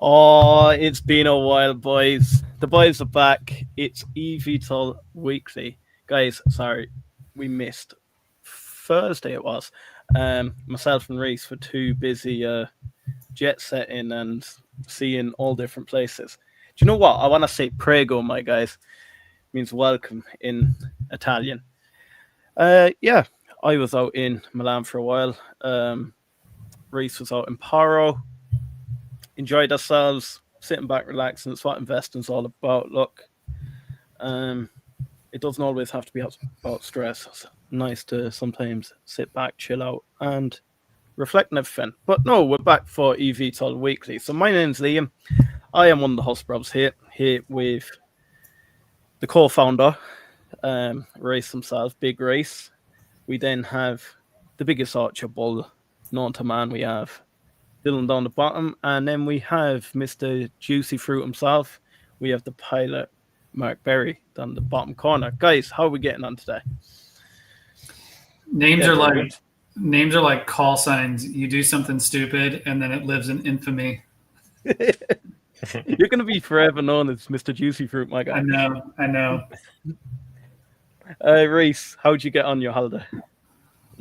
Oh, it's been a while, boys. The boys are back. It's EVTol Weekly. Guys, sorry, we missed Thursday it was. Myself and Reese were too busy jet setting and seeing all different places. Do you know what? I want to say prego, my guys. It means welcome in Italian. Yeah, I was out in Milan for a while. Reese was out in Paro. Enjoyed ourselves, sitting back, relaxing. It's what investing's all about. Look, um, it doesn't always have to be about stress. It's nice to sometimes sit back, chill out, and reflect on everything. But no, we're back for EVTOL Weekly. So my name's Liam. I am one of the host bros here with the co-founder, Race himself, Big Race. We then have the biggest Archer bull known to man. We have Dylan down the bottom, and then we have Mr. Juicy Fruit himself. We have the pilot, Mark Berry, down the bottom corner. Guys, how are we getting on today? Names are like call signs. You do something stupid, and then it lives in infamy. You're going to be forever known as Mr. Juicy Fruit, my guy. I know. Reese, how'd you get on your holiday?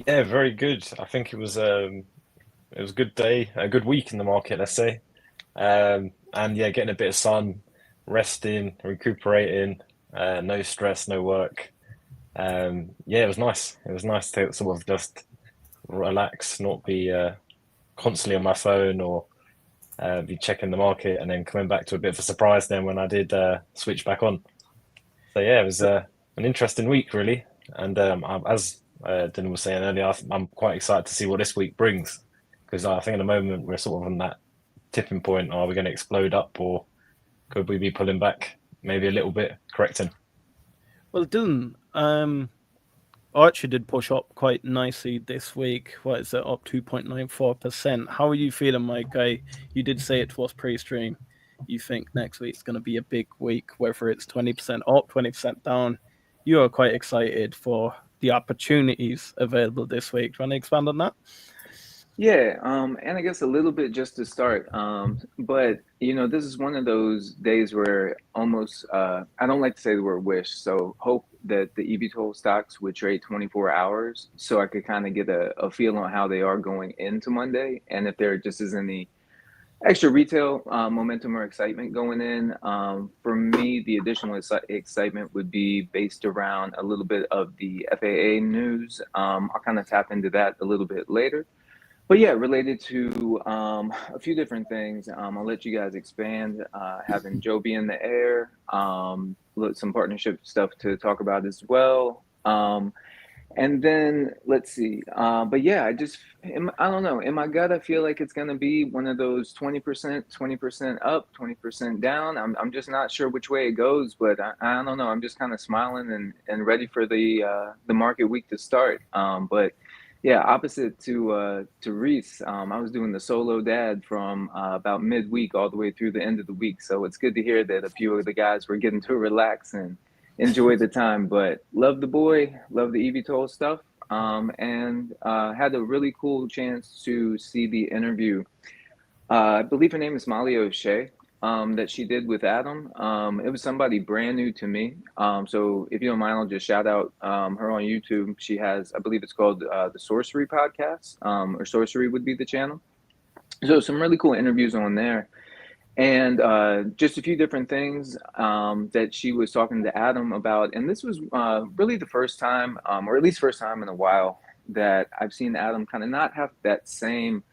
Yeah, very good. I think it was a good day, a good week in the market, let's say. And yeah, getting a bit of sun, resting, recuperating, no stress, no work. Yeah, it was nice. It was nice to sort of just relax, not be constantly on my phone or be checking the market, and then coming back to a bit of a surprise then when I did switch back on. So yeah, it was an interesting week really. And as Dylan was saying earlier, I'm quite excited to see what this week brings, because I think at the moment we're sort of on that tipping point. Are we going to explode up, or could we be pulling back maybe a little bit, correcting? Well, Dylan, Archer did push up quite nicely this week. What is it, up 2.94%? How are you feeling, my guy? You did say it to us pre-stream. You think next week's going to be a big week, whether it's 20% up, 20% down. You are quite excited for the opportunities available this week. Do you want to expand on that? Yeah, and I guess a little bit just to start. But this is one of those days where almost I don't like to say the word wish, so hope that the eVTOL stocks would trade 24 hours so I could kind of get a feel on how they are going into Monday, and if there just is any extra retail momentum or excitement going in. For me, the additional excitement would be based around a little bit of the FAA news. I'll kind of tap into that a little bit later. But yeah, related to a few different things. I'll let you guys expand. Having Joby in the air, some partnership stuff to talk about as well. And then let's see. But yeah, I don't know. In my gut, I feel like it's gonna be one of those 20% up, 20% down. I'm just not sure which way it goes, but I don't know. I'm just kind of smiling and ready for the market week to start. But yeah, opposite to Reese, I was doing the solo dad from about midweek all the way through the end of the week. So it's good to hear that a few of the guys were getting to relax and enjoy the time. But love the boy, love the eVTOL stuff, and had a really cool chance to see the interview. I believe her name is Molly O'Shea. That she did with Adam. It was somebody brand new to me. So if you don't mind, I'll just shout out her on YouTube. She has, I believe it's called the Sorcery Podcast, or Sorcery would be the channel. So some really cool interviews on there. And just a few different things that she was talking to Adam about. And this was really the first time, or at least first time in a while, that I've seen Adam kind of not have that same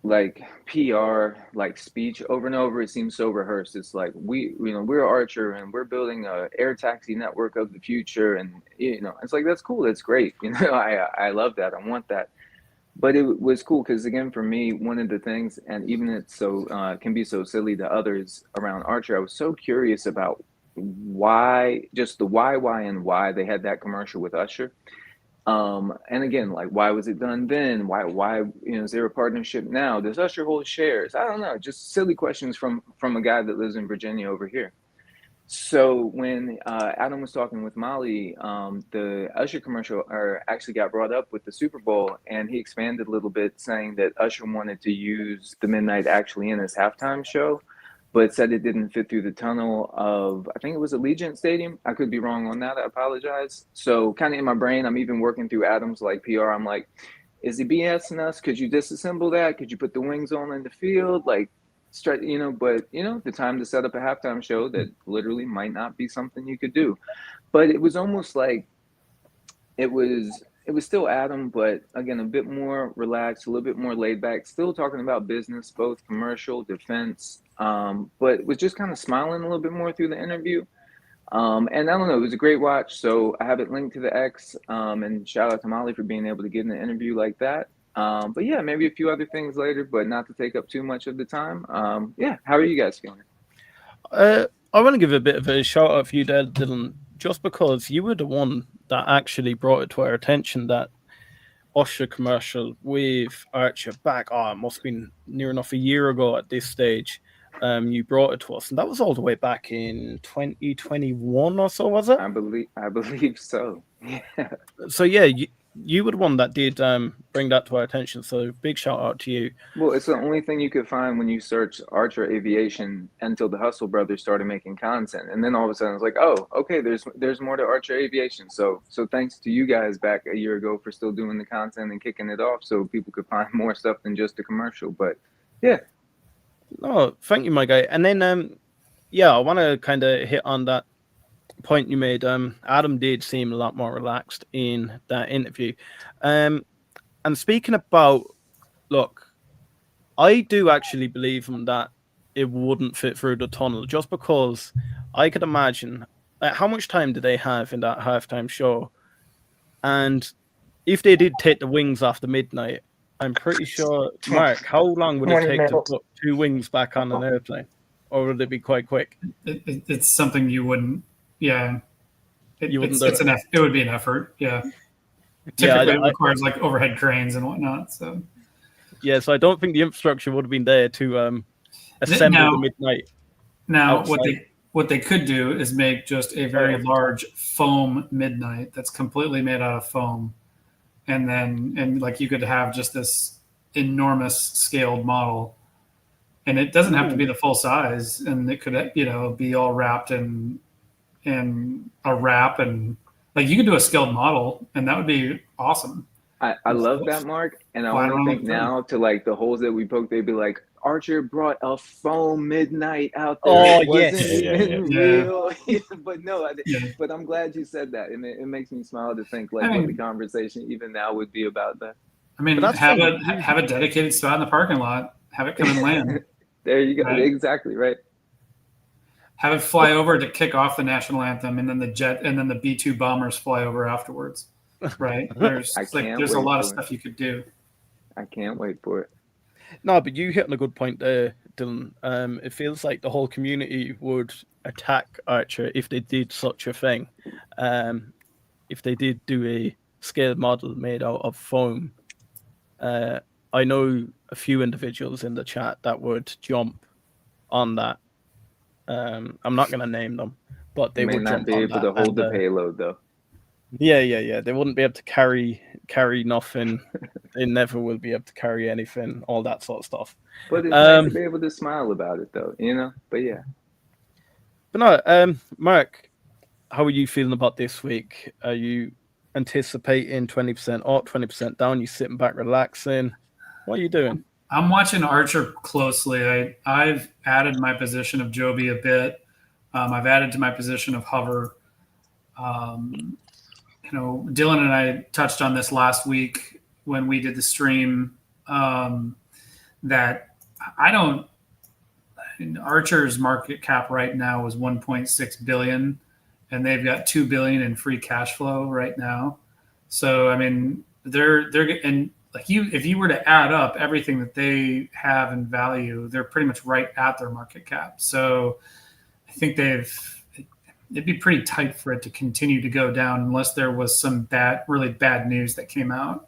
like PR like speech over and over. It seems so rehearsed. It's like we're Archer and we're building a air taxi network of the future, and it's like that's cool, that's great. I love that. I want that. But it was cool because again, for me, one of the things, and even it's so can be so silly to others around Archer, I was so curious about why, just the why and why they had that commercial with Usher. And again, like, why was it done then? Why, is there a partnership now? Does Usher hold shares? I don't know. Just silly questions from a guy that lives in Virginia over here. So when Adam was talking with Molly, the Usher commercial actually got brought up with the Super Bowl, and he expanded a little bit, saying that Usher wanted to use the Midnight actually in his halftime show, but said it didn't fit through the tunnel of, I think it was Allegiant Stadium. I could be wrong on that. I apologize. So kind of in my brain, I'm even working through Adam's like PR. I'm like, is he BSing us? Could you disassemble that? Could you put the wings on in the field? Like, straight, but the time to set up a halftime show that literally might not be something you could do. But it was almost like it was still Adam, but again, a bit more relaxed, a little bit more laid back, still talking about business, both commercial, defense, but was just kind of smiling a little bit more through the interview. And I don't know, it was a great watch. So I have it linked to the X, and shout out to Molly for being able to get in an interview like that. But yeah, maybe a few other things later, but not to take up too much of the time. Yeah, how are you guys feeling? I want to give a bit of a shout out for you there, Dylan, just because you were the one that actually brought it to our attention, that Usher commercial with Archer back. Oh, it must have been near enough a year ago at this stage. You brought it to us, and that was all the way back in 2021 or so, was it? I believe so. Yeah. So yeah, you were the one that did bring that to our attention. So big shout out to you. Well, it's the only thing you could find when you search Archer Aviation until the Hustle brothers started making content, and then all of a sudden it's like, oh, okay, there's more to Archer Aviation. So thanks to you guys back a year ago for still doing the content and kicking it off, so people could find more stuff than just a commercial. But yeah. Oh, thank you, my guy. And then yeah, I want to kind of hit on that point you made. Adam did seem a lot more relaxed in that interview. And speaking about, look, I do actually believe him that it wouldn't fit through the tunnel, just because I could imagine how much time do they have in that halftime show, and if they did take the wings off the Midnight, I'm pretty sure, Mark, how long would it take to put two wings back on an airplane, or would it be quite quick? It's something you wouldn't. Yeah, You wouldn't do it would be an effort. Yeah, typically it requires like overhead cranes and whatnot. So yeah, so I don't think the infrastructure would have been there to assemble the Midnight. Now, outside. what they could do is make just a very large foam Midnight that's completely made out of foam, and like you could have just this enormous scaled model, and it doesn't have to be the full size, and it could be all wrapped in a wrap, and like you could do a scaled model, and that would be awesome. I love that, Mark, and I only think now to like the holes that we poked, they'd be like, Archer brought a foam Midnight out there. Oh, it wasn't even real. But no, but I'm glad you said that, and it makes me smile to think like what the conversation even now would be about that. I mean, have a dedicated spot in the parking lot, have it come and land. There you go. Right? Exactly right. Have it fly over to kick off the national anthem, and then the B-2 bombers fly over afterwards. Right? There's a lot of stuff you could do. I can't wait for it. No, but you hit on a good point there, Dylan. It feels like the whole community would attack Archer if they did such a thing. If they did do a scaled model made out of foam. I know a few individuals in the chat that would jump on that. I'm not going to name them, but they would not be able to hold the payload though. Yeah. They wouldn't be able to carry nothing. They never will be able to carry anything, all that sort of stuff. But it's nice to be able to smile about it though, But yeah. But no, Mark, how are you feeling about this week? Are you anticipating 20% up, 20% down? You sitting back relaxing? What are you doing? I'm watching Archer closely. I've added my position of Joby a bit. I've added to my position of HOVR. Dylan and I touched on this last week when we did the stream, that Archer's market cap right now is 1.6 billion, and they've got 2 billion in free cash flow right now. So I mean, they're and like if you were to add up everything that they have in value, they're pretty much right at their market cap. So I think it'd be pretty tight for it to continue to go down unless there was some really bad news that came out.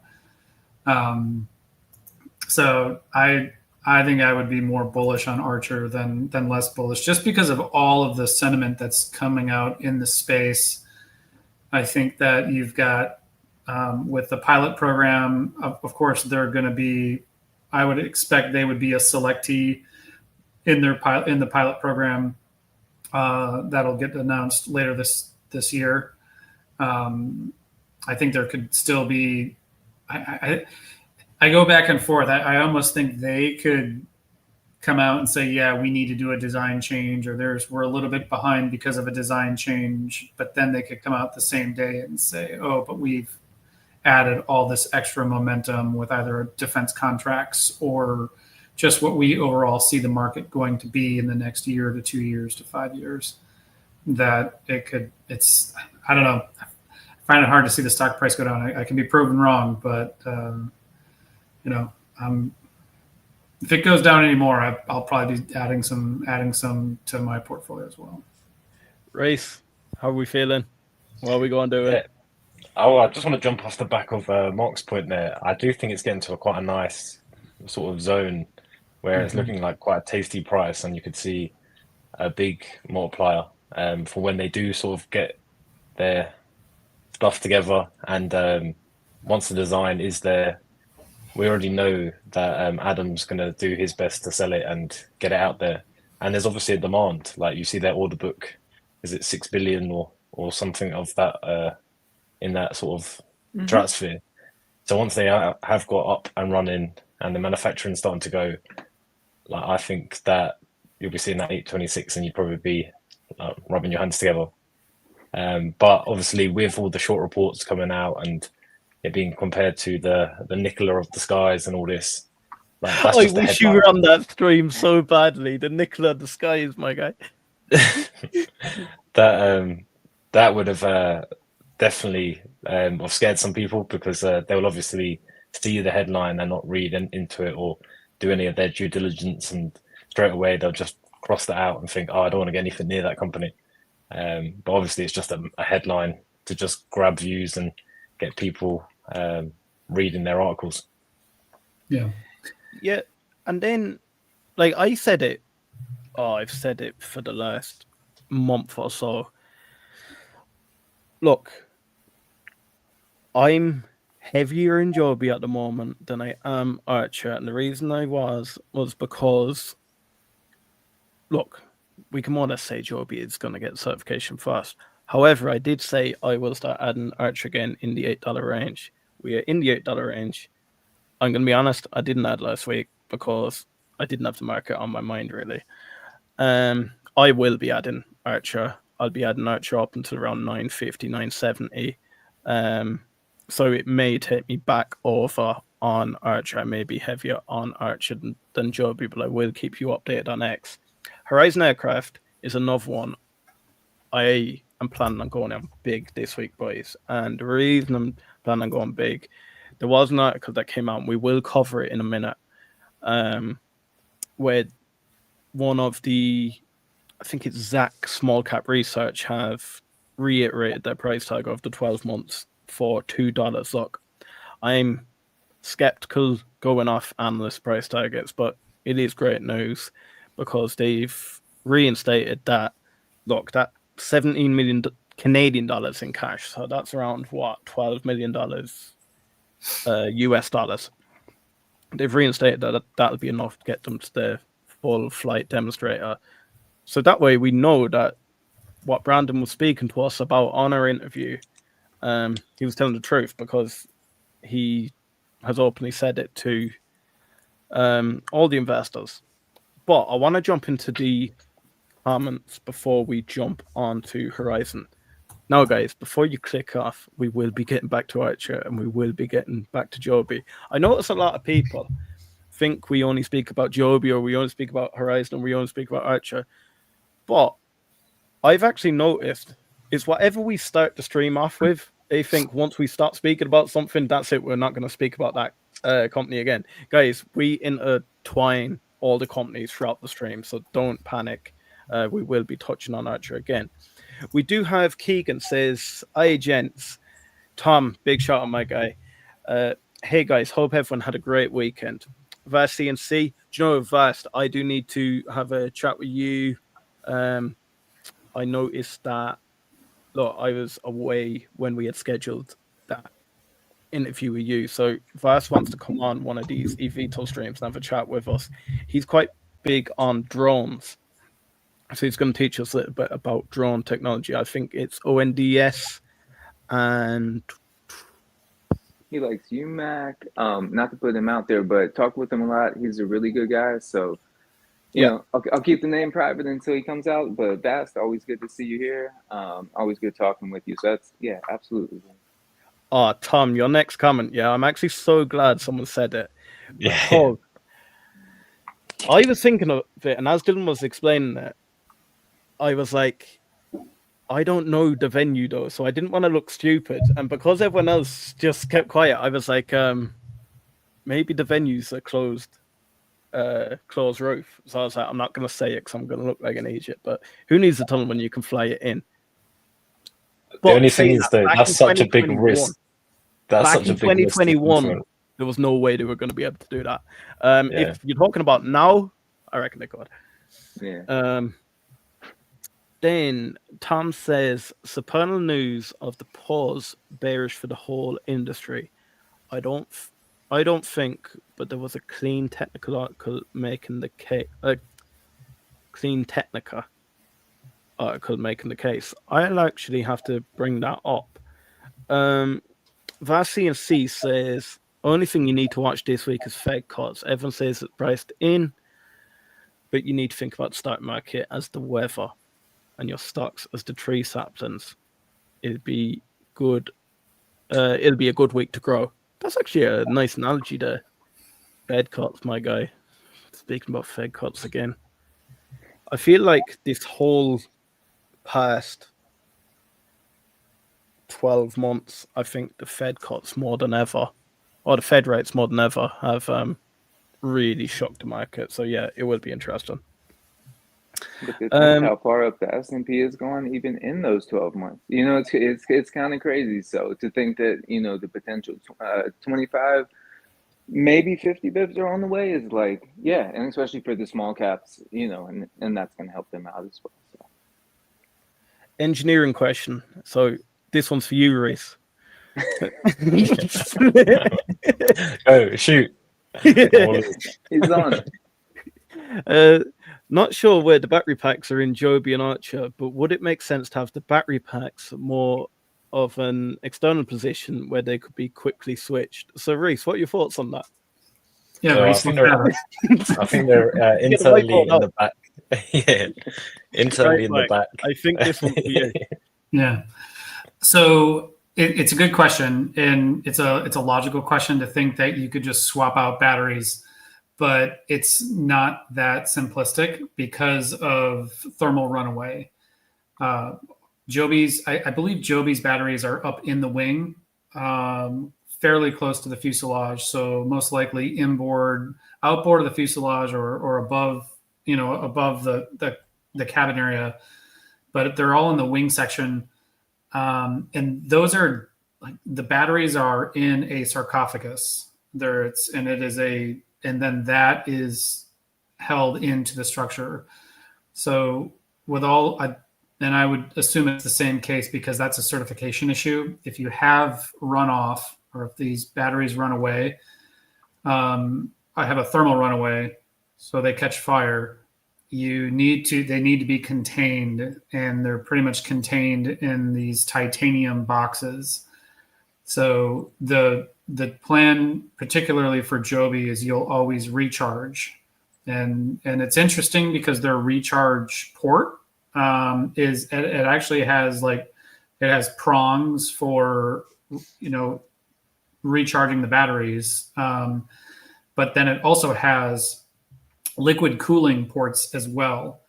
So I I think I would be more bullish on Archer than less bullish, just because of all of the sentiment that's coming out in the space. I think that you've got with the pilot program, of course, they're going to be. I would expect they would be a selectee in the pilot program that'll get announced later this year. I think there could still be. I go back and forth. I almost think they could come out and say, yeah, we need to do a design change, or we're a little bit behind because of a design change. But then they could come out the same day and say, oh, but we've added all this extra momentum with either defense contracts or just what we overall see the market going to be in the next year to 2 years to 5 years. That it's, I don't know. I find it hard to see the stock price go down. I can be proven wrong, but if it goes down anymore, I'll probably be adding some to my portfolio as well. Reece, how are we feeling? What are we going to do? Yeah. I just want to jump off the back of Mark's point there. I do think it's getting to quite a nice sort of zone where it's looking like quite a tasty price, and you could see a big multiplier for when they do sort of get their stuff together. And once the design is there, we already know that Adam's going to do his best to sell it and get it out there. And there's obviously a demand. Like you see their order book, is it 6 billion or something of that in that sort of stratosphere. So once they have got up and running and the manufacturing starting to go, like I think that you'll be seeing that 826 and you'd probably be rubbing your hands together. But obviously with all the short reports coming out and it being compared to the Nikola of the skies and all this, like, that's I just wish you were on that stream so badly. The Nikola of the skies, my guy. that would have definitely have scared some people because they will obviously see the headline and not read into it or do any of their due diligence, and straight away they'll just cross that out and think, oh, I don't want to get anything near that company. But obviously it's just a headline to just grab views and get people reading their articles. Yeah, and then, like I said it, I've said it for the last month or so. Look, I'm heavier in Joby at the moment than I am Archer, and the reason I was because, look, we can more or less say Joby is going to get certification first. However, I did say I will start adding Archer again in the $8 range. We are in the $8 range. I'm going to be honest, I didn't add last week because I didn't have the market on my mind, really. I will be adding Archer. I'll be adding Archer up until around 950, 970. So it may take me back over on Archer. I may be heavier on Archer than Joby, but I will keep you updated on X. Horizon Aircraft is another one. I am planning on going on big this week, boys. And the reason I'm planning on going big, there was an article that came out, and we will cover it in a minute, where one of the, I think it's Zach Small Cap Research, have reiterated their price tag of the 12 months for $2. Look, I'm skeptical going off analyst price targets, but it is great news because they've reinstated that. Look, that 17 million Canadian dollars in cash, so that's around what, $12 million US dollars. They've reinstated that that'll be enough to get them to the full flight demonstrator. So that way we know that what Brandon was speaking to us about on our interview, he was telling the truth because he has openly said it to all the investors. But I want to jump into the comments before we jump on to Horizon. Now, guys, before you click off, we will be getting back to Archer and we will be getting back to Joby. I notice a lot of people think we only speak about Joby or we only speak about Horizon or we only speak about Archer. But I've actually noticed is whatever we start the stream off with, they think once we stop speaking about something, that's it. We're not going to speak about that company again. Guys, we intertwine all the companies throughout the stream, so don't panic. We will be touching on Archer again. We do have Keegan says, "Hi, gents. Tom, big shout out, my guy. Hey, guys, hope everyone had a great weekend. VAR CNC, you know, Vast, I do need to have a chat with you. I noticed that, look, I was away when we had scheduled that interview with you. So Vast wants to come on one of these EVTOL streams and have a chat with us. He's quite big on drones. So he's going to teach us a little bit about drone technology. I think it's ONDS and... He likes UMAC. Not to put him out there, but talk with him a lot. He's a really good guy. So, you know, I'll keep the name private until he comes out. But Vast, always good to see you here. Always good talking with you. So that's, yeah, absolutely. Oh, Tom, your next comment. Yeah, I'm actually so glad someone said it. Yeah. Because I was thinking of it, and as Dylan was explaining it, I was like, I don't know the venue though, so I didn't want to look stupid. And because everyone else just kept quiet, I was like, maybe the venues are closed roof. So I was like, I'm not going to say it because I'm going to look like an idiot. But who needs to tell them when you can fly it in? The only thing is, though, that's such a big risk. That's such a big risk. 2021, there was no way they were going to be able to do that. If you're talking about now, I reckon they could. Yeah. Then Tom says, supernal news of the pause bearish for the whole industry. I don't think, but there was a clean technical article making the case. Clean Technica article making the case. I'll actually have to bring that up. VAR-CNC says, only thing you need to watch this week is Fed cuts. Everyone says it's priced in, but you need to think about the stock market as the weather and your stocks as the tree saplings. It'll be good. It'll be a good week to grow. That's actually a nice analogy there. Fed cuts, my guy. Speaking about Fed cuts again. I feel like this whole past 12 months, I think the Fed cuts more than ever, or the Fed rates more than ever, have really shocked the market. So yeah, it will be interesting. Look at how far up the S&P has gone, even in those 12 months. You know, it's kind of crazy. So to think that, you know, the potential 25, maybe 50 bips are on the way is like, yeah, and especially for the small caps, you know, and that's going to help them out as well. So. Engineering question. So this one's for you, Reece. Oh, shoot. He's on it. Not sure where the battery packs are in Joby and ACHR, but would it make sense to have the battery packs more of an external position where they could be quickly switched? So, Reece, what are your thoughts on that? Yeah, Reece, I think they're internally in the back. Yeah, internally in the back. I think this one's for you. Yeah. So it's a good question, and it's a logical question to think that you could just swap out batteries. But it's not that simplistic because of thermal runaway. Joby's, I believe Joby's batteries are up in the wing, fairly close to the fuselage. So most likely outboard of the fuselage or above, you know, above the cabin area. But they're all in the wing section. And those are like the batteries are in a sarcophagus. And then that is held into the structure. So and I would assume it's the same case because that's a certification issue. If you have runoff or if these batteries run away, I have a thermal runaway, so they catch fire. They need to be contained, and they're pretty much contained in these titanium boxes. So the plan, particularly for Joby, is you'll always recharge, and it's interesting because their recharge port it actually has it has prongs for, you know, recharging the batteries, but then it also has liquid cooling ports as well,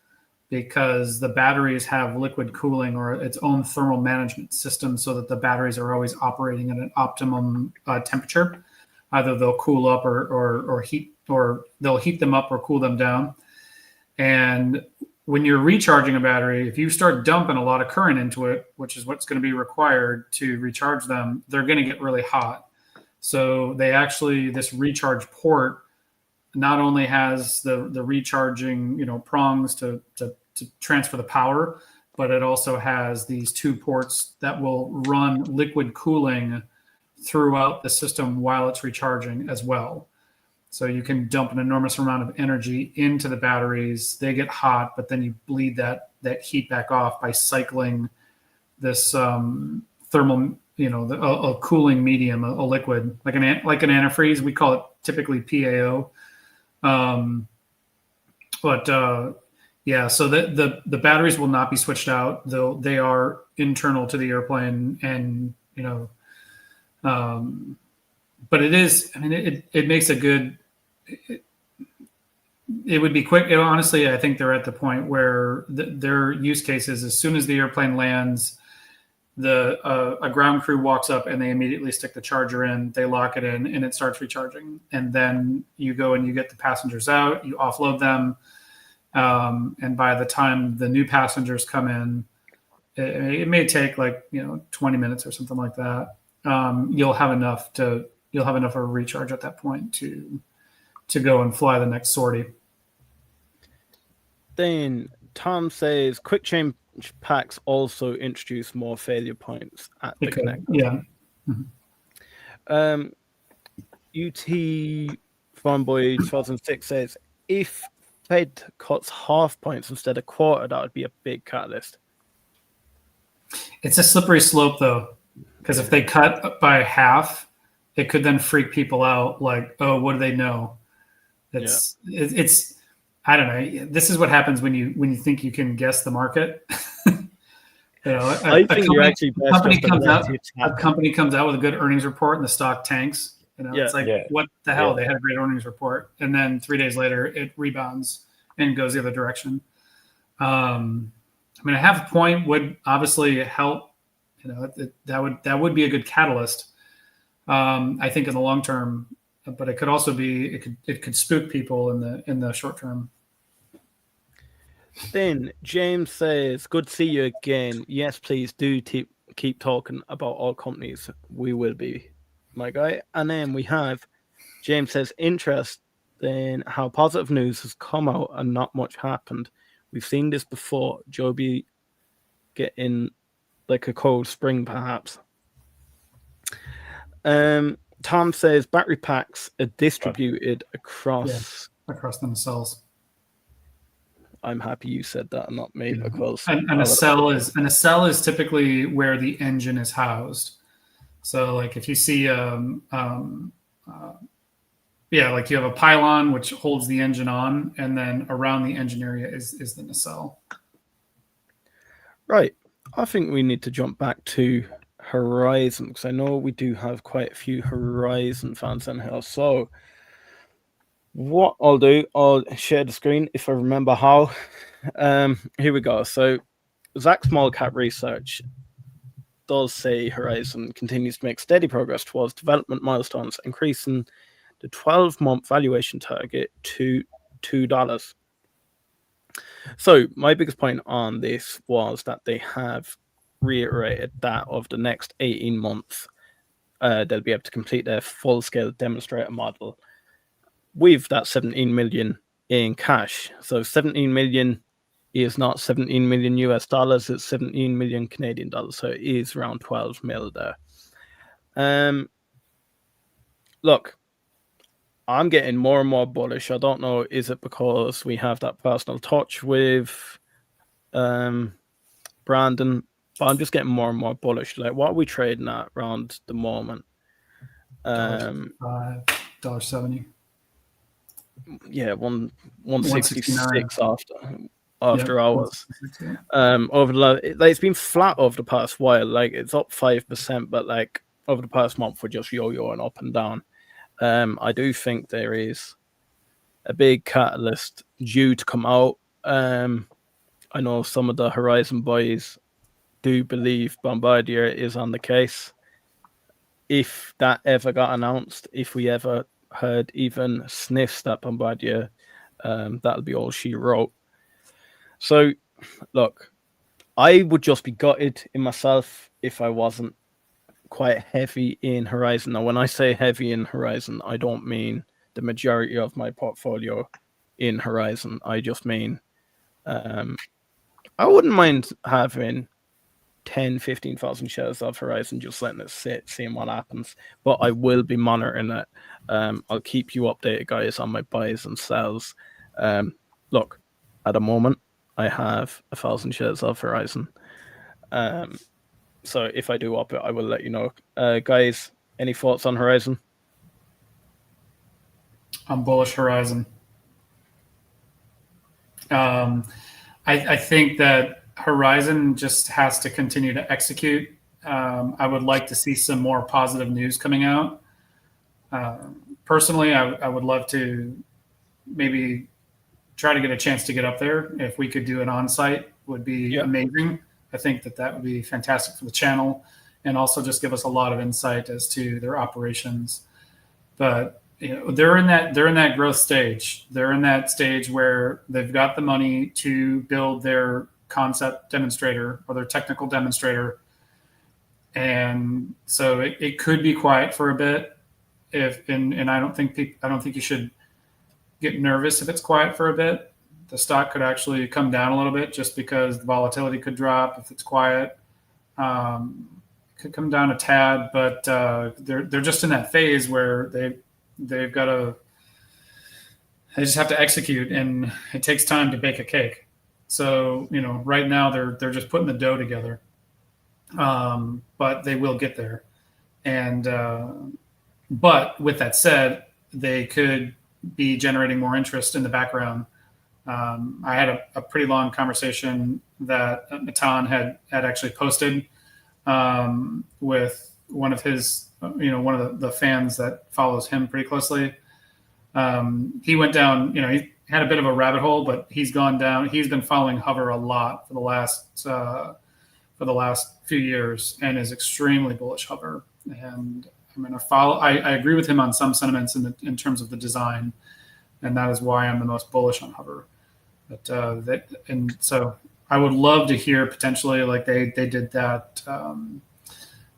because the batteries have liquid cooling or its own thermal management system so that the batteries are always operating at an optimum temperature. Either they'll cool up or heat, or they'll heat them up or cool them down. And when you're recharging a battery, if you start dumping a lot of current into it, which is what's going to be required to recharge them, they're going to get really hot. So this recharge port not only has the recharging, prongs to transfer the power, but it also has these 2 ports that will run liquid cooling throughout the system while it's recharging as well. So you can dump an enormous amount of energy into the batteries. They get hot, but then you bleed that heat back off by cycling this thermal, a cooling medium, a liquid, like an antifreeze. We call it typically PAO. Yeah, so the batteries will not be switched out. They are internal to the airplane, and but it is. I mean, it makes a good. It would be quick. Honestly, I think they're at the point where their use cases, as soon as the airplane lands, a ground crew walks up and they immediately stick the charger in, they lock it in, and it starts recharging. And then you go and you get the passengers out, you offload them, and by the time the new passengers come in, it may take 20 minutes or something like that. You'll have enough of a recharge at that point to go and fly the next sortie. Then Tom says quick change packs also introduce more failure points at the connector. Yeah. Mm-hmm. UT Fanboy 2006 says if Fed cuts half points instead of quarter, that would be a big catalyst. It's a slippery slope though, because if they cut by half, it could then freak people out. Like, oh, what do they know? It's I don't know. This is what happens when you think you can guess the market. I think you're actually best. A company comes out with a good earnings report and the stock tanks. It's like, what the hell? They had a great earnings report, and then 3 days later it rebounds and goes the other direction. I mean, a half a point would obviously help. That would be a good catalyst. I think in the long term, but it could also be it could spook people in the short term. Then James says, "Good to see you again. Yes, please do keep talking about all companies. We will be, my guy." And then we have James says, "Interest in how positive news has come out and not much happened. We've seen this before. Joby getting like a cold spring, perhaps." Tom says battery packs are distributed across the nacelles. I'm happy you said that and not me, because a nacelle is typically where the engine is housed. So like if you see like you have a pylon which holds the engine on, and then around the engine area is the nacelle. Right. I think we need to jump back to Horizon, because I know we do have quite a few Horizon fans in here. So what I'll do, I'll share the screen if I remember how. Here we go. So Zach Smallcap Research does say Horizon continues to make steady progress towards development milestones, increasing the 12-month valuation target to $2. So my biggest point on this was that they have reiterated that of the next 18 months, they'll be able to complete their full-scale demonstrator model with that 17 million in cash. So 17 million is not 17 million US dollars, it's 17 million Canadian dollars. So it is around 12 mil there. Look, I'm getting more and more bullish. I don't know, is it because we have that personal touch with Brandon? But I'm just getting more and more bullish. Like, what are we trading at around the moment? $1.70. Yeah, 166 after hours. Over the it's been flat over the past while. Like, it's up 5%, but like over the past month we're just yo-yoing up and down. I do think there is a big catalyst due to come out. I know some of the Horizon boys do believe Bombardier is on the case. If that ever got announced, if we ever heard even sniffs that Bombardier, that'll be all she wrote. So, look, I would just be gutted in myself if I wasn't quite heavy in Horizon. Now, when I say heavy in Horizon, I don't mean the majority of my portfolio in Horizon. I just mean I wouldn't mind having 10, 15,000 shares of Horizon, just letting it sit, seeing what happens. But I will be monitoring it. I'll keep you updated, guys, on my buys and sells. Look, at the moment, I have 1,000 shares of Horizon. So if I do up it, I will let you know. Guys, any thoughts on Horizon? I'm bullish Horizon. I think that Horizon just has to continue to execute. I would like to see some more positive news coming out. Personally, I would love to maybe try to get a chance to get up there. If we could do an on-site, would be amazing. I think that would be fantastic for the channel, and also just give us a lot of insight as to their operations. But they're in that growth stage. They're in that stage where they've got the money to build their concept demonstrator or their technical demonstrator, and so it could be quiet for a bit. And I don't think you should get nervous if it's quiet for a bit. The stock could actually come down a little bit just because the volatility could drop if it's quiet. It could come down a tad, but they're just in that phase where they've got to. They just have to execute, and it takes time to bake a cake. So right now they're just putting the dough together, but they will get there. And but with that said, they could be generating more interest in the background. I had a pretty long conversation that Matan had actually posted with one of his, one of the fans that follows him pretty closely. He went down, he had a bit of a rabbit hole, but he's gone down. He's been following HOVR a lot for the last few years and is extremely bullish HOVR. And I'm going to follow. I agree with him on some sentiments in terms of the design, and that is why I'm the most bullish on HOVR. But and so I would love to hear potentially like they did that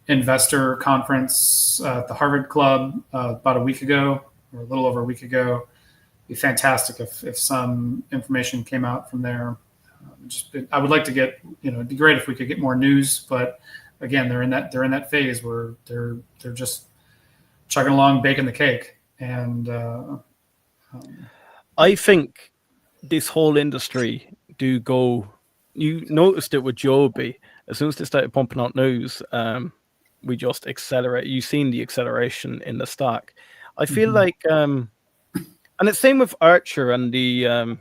investor conference at the Harvard Club about a week ago, or a little over a week ago. It'd be fantastic if some information came out from there. I would like to get, it'd be great if we could get more news, but again, they're in that phase where they're just chugging along, baking the cake. And I think this whole industry do go. You noticed it with Joby. As soon as they started pumping out news, we just accelerate. You've seen the acceleration in the stock. I feel like, and it's same with Archer and the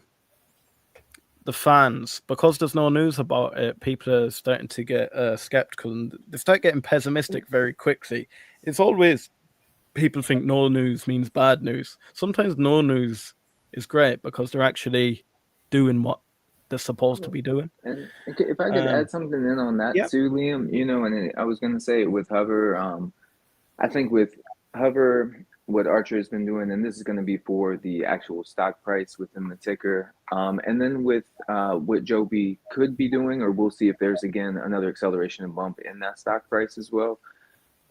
fans, because there's no news about it. People are starting to get skeptical, and they start getting pessimistic very quickly. It's always people think no news means bad news. Sometimes no news is great because they're actually doing what they're supposed to be doing. And if I could add something in on that too, Liam, and I was going to say with HOVR, I think with HOVR, what Archer has been doing, and this is going to be for the actual stock price within the ticker, and then with what Joby could be doing, or we'll see if there's again another acceleration and bump in that stock price as well.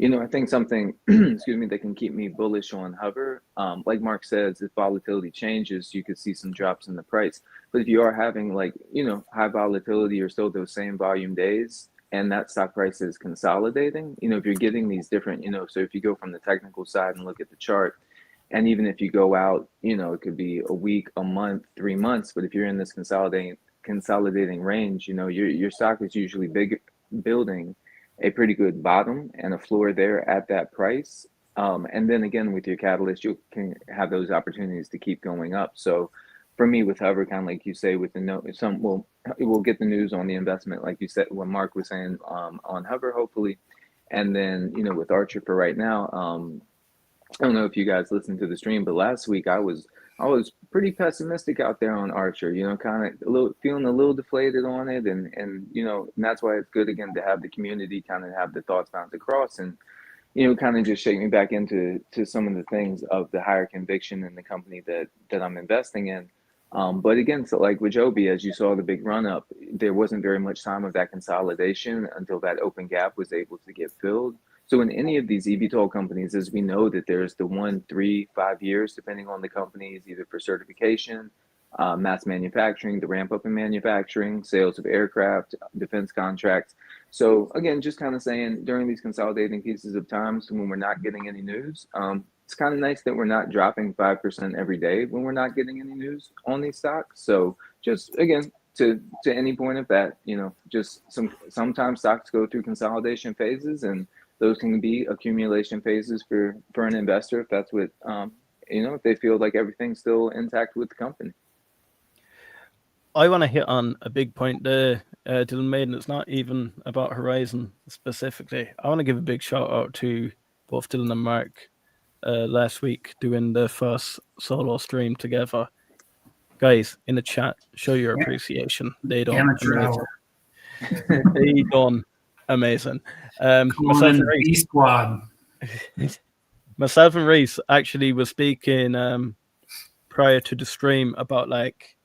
I think something, excuse me, that can keep me bullish on HOVR. Like Mark says, if volatility changes, you could see some drops in the price. But if you are having high volatility or still those same volume days, and that stock price is consolidating, if you're getting these different, so if you go from the technical side and look at the chart, and even if you go out, it could be a week, a month, 3 months, but if you're in this consolidating range, your stock is usually building a pretty good bottom and a floor there at that price. And then again, with your catalyst, you can have those opportunities to keep going up. So for me with HOVR, kind of like you say, with the note, we'll get the news on the investment, like you said, what Mark was saying on HOVR, hopefully. And then, with Archer for right now, I don't know if you guys listened to the stream, but last week I was pretty pessimistic out there on Archer, kind of feeling a little deflated on it. And that's why it's good, again, to have the community kind of have the thoughts bounce across and, kind of just shake me back into some of the things of the higher conviction in the company that I'm investing in. But again, so like with Joby, as you saw the big run up, there wasn't very much time of that consolidation until that open gap was able to get filled. So in any of these eVTOL companies, as we know that there's the 1, 3, 5 years, depending on the companies, either for certification, mass manufacturing, the ramp up in manufacturing, sales of aircraft, defense contracts. So again, just kind of saying during these consolidating pieces of times when we're not getting any news, it's kind of nice that we're not dropping 5% every day when we're not getting any news on these stocks. So just again, to any point of that, just sometimes stocks go through consolidation phases, and those can be accumulation phases for an investor if that's what if they feel like everything's still intact with the company. I want to hit on a big point there, Dylan made, and it's not even about Horizon specifically. I want to give a big shout out to both Dylan and Mark last week doing the first solo stream together. Guys, in the chat, show your appreciation. They done Amateur amazing. hour. They done amazing. Come on in, B squad. Myself and Reece actually was speaking prior to the stream about like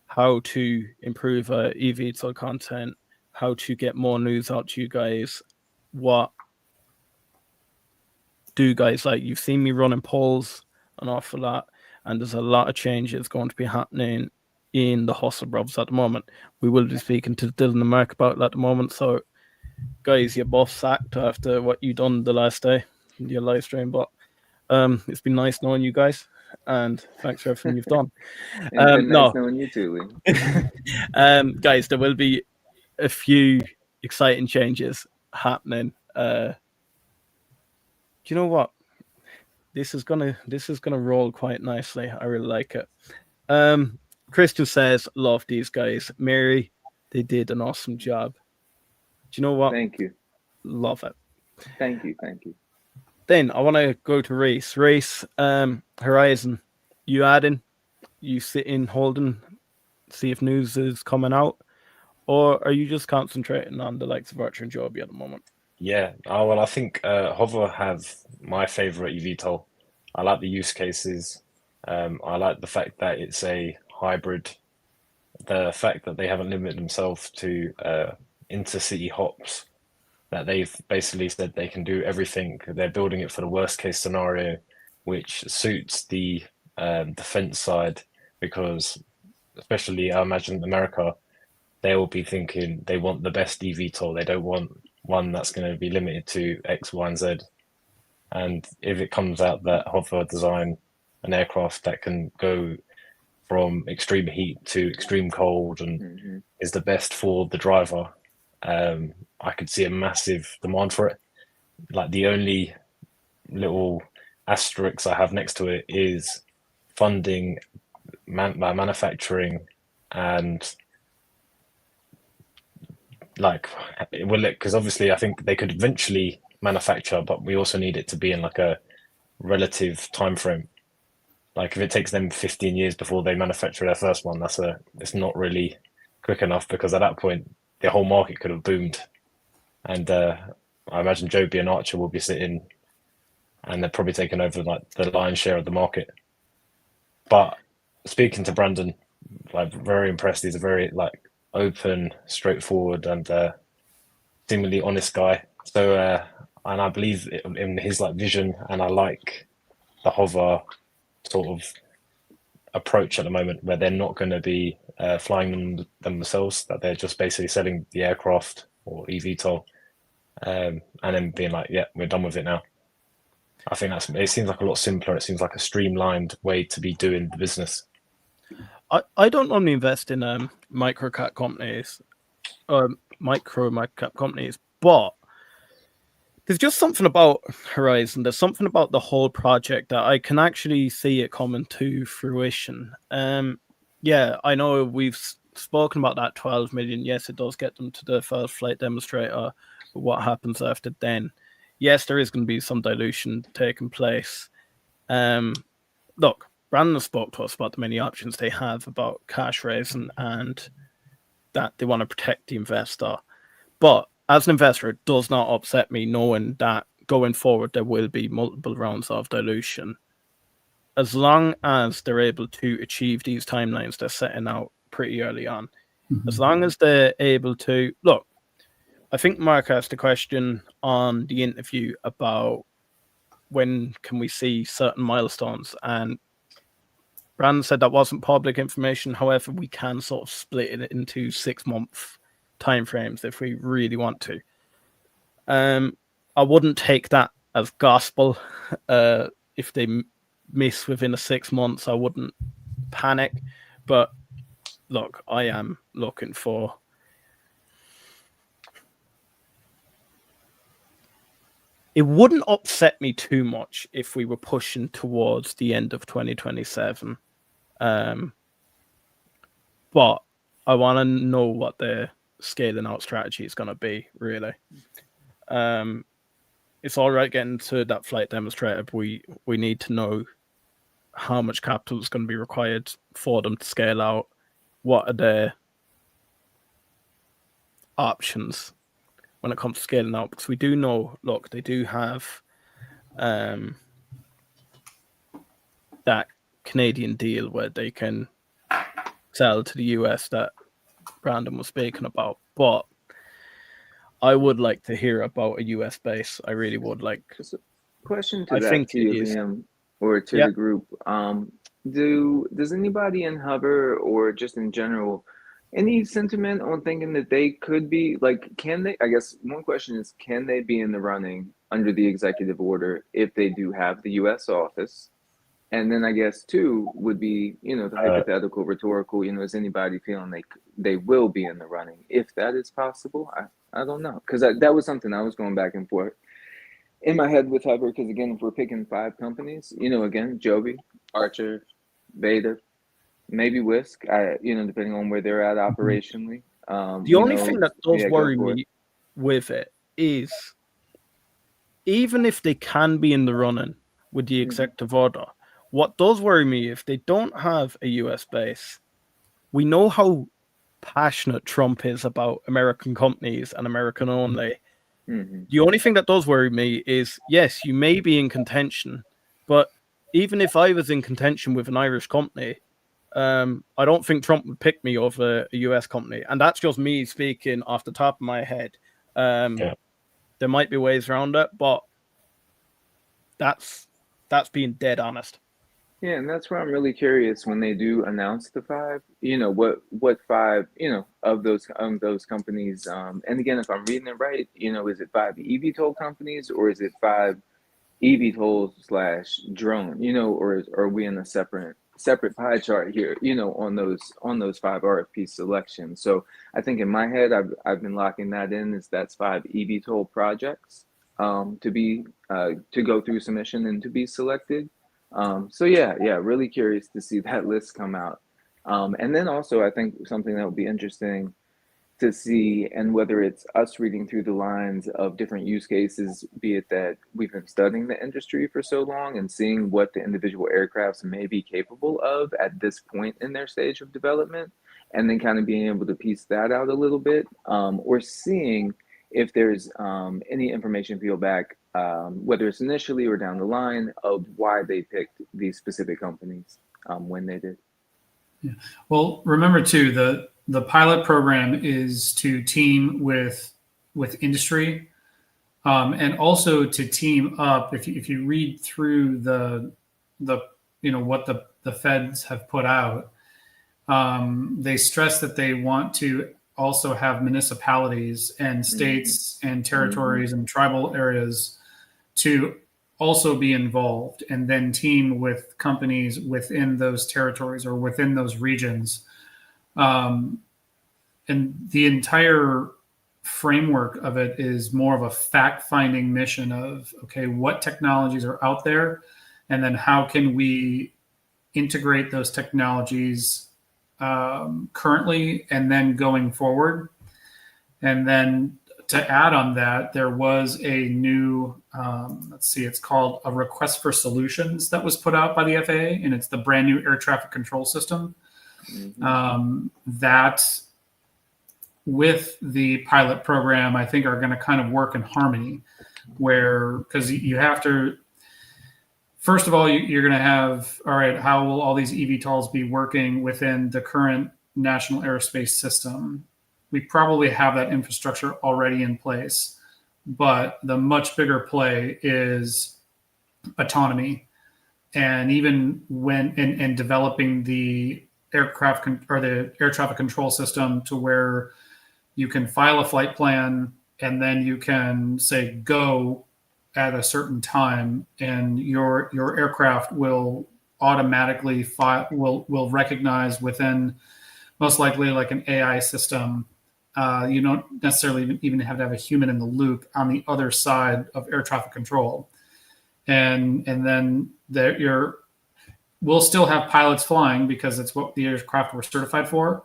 how to improve EVTL content, how to get more news out to you guys. What do guys like? You've seen me running polls an awful lot, and there's a lot of changes going to be happening in the hustle bros at the moment. We will be speaking to Dylan and Mark about it at the moment. So, guys, you're both sacked after what you done the last day in your live stream. But it's been nice knowing you guys, and thanks for everything you've done. Nice knowing you too, Lee. Guys, there will be a few exciting changes happening. Do you know what? This is gonna roll quite nicely. I really like it. Christian says, love these guys. Mary, they did an awesome job. Do you know what? Thank you. Love it. Thank you. Then I want to go to Reece. Reece, Horizon, you adding? You sitting, holding, see if news is coming out? Or are you just concentrating on the likes of Archer and Joby at the moment? Yeah, well, I think HOVR have my favorite eVTOL. I like the use cases. I like the fact that it's a hybrid. The fact that they haven't limited themselves to intercity hops, that they've basically said they can do everything. They're building it for the worst case scenario, which suits the defense side, because especially I imagine America, they will be thinking they want the best eVTOL. They don't want one that's going to be limited to X, Y, and Z. And if it comes out that HOVR design an aircraft that can go from extreme heat to extreme cold and is the best for the driver, I could see a massive demand for it. Like the only little asterisk I have next to it is funding, manufacturing, and because obviously I think they could eventually manufacture, but we also need it to be in like a relative time frame. Like if it takes them 15 years before they manufacture their first one, it's not really quick enough, because at that point the whole market could have boomed. And I imagine Joby and Archer will be sitting, and they're probably taking over like the lion's share of the market. But speaking to Brandon, like very impressed. He's a very like open, straightforward, and seemingly honest guy. So and I believe in his like vision, and I like the HOVR sort of approach at the moment, where they're not going to be flying them themselves, that they're just basically selling the aircraft or eVTOL, and then being like, yeah, we're done with it now. I think it seems like a lot simpler. It seems like a streamlined way to be doing the business. I don't normally invest in micro cap companies, but there's just something about Horizon. There's something about the whole project that I can actually see it coming to fruition. Yeah, I know we've spoken about that 12 million. Yes, it does get them to the first flight demonstrator. But what happens after then? Yes, there is going to be some dilution taking place. Look, Brandon spoke to us about the many options they have about cash raising and that they want to protect the investor. But as an investor, it does not upset me knowing that going forward there will be multiple rounds of dilution. As long as they're able to achieve these timelines they're setting out pretty early on. As long as they're able to... Look, I think Mark asked a question on the interview about when can we see certain milestones, and Brandon said that wasn't public information. However, we can sort of split it into 6-month timeframes if we really want to. I wouldn't take that as gospel. If they miss within the 6 months, I wouldn't panic. But look, I am looking for it wouldn't upset me too much if we were pushing towards the end of 2027. But I want to know what their scaling out strategy is going to be, really. It's all right getting to that flight demonstrator, but we need to know how much capital is going to be required for them to scale out. What are their options when it comes to scaling out? Because we do know, look, they do have that Canadian deal where they can sell to the US that Brandon was speaking about. But I would like to hear about a US base. I really would like. Just a question to you, Liam, or to the group. Does anybody in HOVR or just in general, any sentiment on thinking that they could be like, can they, I guess one question is, can they be in the running under the executive order if they do have the US office? And then I guess two would be, the hypothetical, rhetorical, is anybody feeling they will be in the running? If that is possible, I don't know. Because that was something I was going back and forth in my head with HOVR. Because again, if we're picking 5 companies, again, Joby, ACHR, Beta, maybe Whisk, depending on where they're at operationally. The only thing that does worry me with it is, even if they can be in the running with the executive order, what does worry me, if they don't have a US base, we know how passionate Trump is about American companies and American only. The only thing that does worry me is, yes, you may be in contention, but even if I was in contention with an Irish company, I don't think Trump would pick me over a US company. And that's just me speaking off the top of my head. There might be ways around it, but that's being dead honest. Yeah, and that's where I'm really curious when they do announce the 5. What 5? Of those companies. And again, if I'm reading it right, is it 5 EVTOL companies, or is it 5 EVTOL / drone? Or are we in a separate pie chart here? On those 5 RFP selections. So I think in my head, I've been locking that in as that's 5 EVTOL projects to go through submission and to be selected. So yeah, really curious to see that list come out. And then also, I think something that would be interesting to see, and whether it's us reading through the lines of different use cases, be it that we've been studying the industry for so long and seeing what the individual aircrafts may be capable of at this point in their stage of development, and then kind of being able to piece that out a little bit, or seeing if there's any information peeled back, whether it's initially or down the line, of why they picked these specific companies when they did. Yeah. Well, remember too, the pilot program is to team with industry, and also to team up. If you read through the what the feds have put out, they stress that they want to also have municipalities and states and territories and tribal areas to also be involved, and then team with companies within those territories or within those regions. And the entire framework of it is more of a fact-finding mission of, okay, what technologies are out there, and then how can we integrate those technologies currently and then going forward. And then to add on that, there was a new, it's called a request for solutions that was put out by the FAA, and it's the brand new air traffic control system. That with the pilot program, I think are going to kind of work in harmony, because you have to, first of all, you're going to have, all right, how will all these EVTOLs be working within the current national aerospace system? we probably have that infrastructure already in place. But the much bigger play is autonomy, and even when in developing the aircraft or the air traffic control system to where you can file a flight plan and then you can say go at a certain time, and your aircraft will automatically will recognize within, most likely like an AI system. You don't necessarily even have to have a human in the loop on the other side of air traffic control, and then we'll still have pilots flying because it's what the aircraft were certified for.